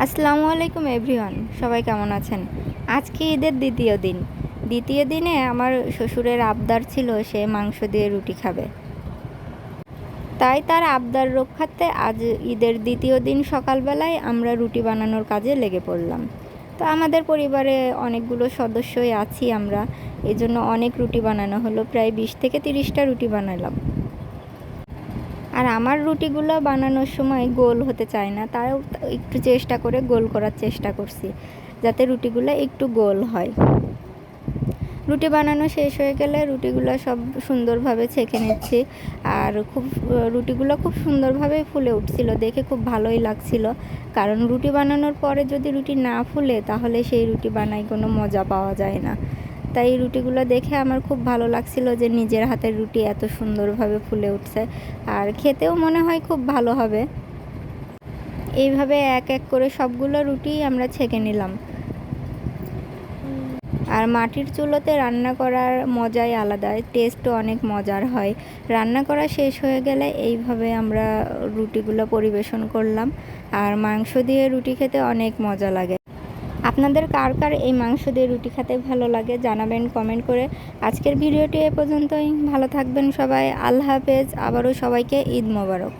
আসসালামু আলাইকুম এভরিওয়ান, সবাই কেমন আছেন? আজকে ঈদের দ্বিতীয় দিনে আমার শ্বশুরের আবদার ছিল সে মাংস দিয়ে রুটি খাবে। তাই তার আবদার রক্ষার্থে আজ ঈদের দ্বিতীয় দিন সকালবেলায় আমরা রুটি বানানোর কাজে লেগে পড়লাম। তো আমাদের পরিবারে অনেকগুলো সদস্যই আছি আমরা, এজন্য অনেক রুটি বানানো হলো, প্রায় 20 থেকে 30টা রুটি বানালাম। আর আমার রুটিগুলো বানানোর সময় গোল হতে চায় না, তাও একটু চেষ্টা করে গোল করার চেষ্টা করছি যাতে রুটিগুলো একটু গোল হয়। রুটি বানানো শেষ হয়ে গেলে রুটিগুলো সব সুন্দরভাবে ছেঁকে নিচ্ছি। আর রুটিগুলো খুব সুন্দরভাবে ফুলে উঠছিল, দেখে খুব ভালোই লাগছিল। কারণ রুটি বানানোর পরে যদি রুটি না ফুলে তাহলে সেই রুটি বানায় কোনো মজা পাওয়া যায় না। তাই রুটিগুলো দেখে আমার খুব ভালো লাগছিল যে নিজের হাতের রুটি এত সুন্দরভাবে ফুলে উঠছে, আর খেতেও মনে হয় খুব ভালো হবে। এইভাবে এক এক করে সবগুলো রুটি আমরা ছেঁকে নিলাম। আর মাটির চুলোতে রান্না করার মজাই আলাদা, টেস্টও অনেক মজার হয়। রান্না করা শেষ হয়ে গেলে এইভাবে আমরা রুটিগুলো পরিবেশন করলাম। আর মাংস দিয়ে রুটি খেতে অনেক মজা লাগে। আপনাদের কার কার এই মাংস দিয়ে রুটি খেতে ভালো লাগে জানাবেন কমেন্ট করে। আজকের ভিডিওটি এ পর্যন্তই। ভালো থাকবেন সবাই। আল্লাহ হাফেজ। আবারও সবাইকে ঈদ মোবারক।